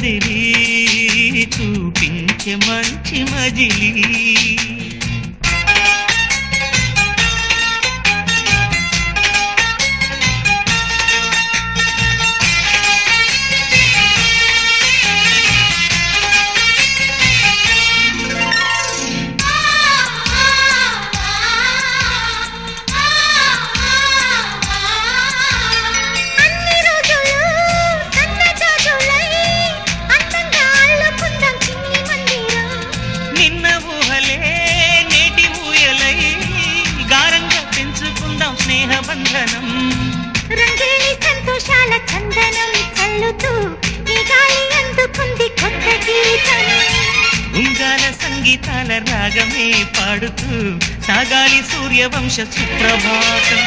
కదిలి చూపించే మంచి మజిలీ స్నేహబంధనం రంగేలి సంతోషాల చందనం చల్లుతూ ఈ గాలి అందుకుంది కొత్త గీతం ఉంగాల సంగీతాల రాగమే పాడుతూ సాగాలి సూర్యవంశ సుప్రభాతం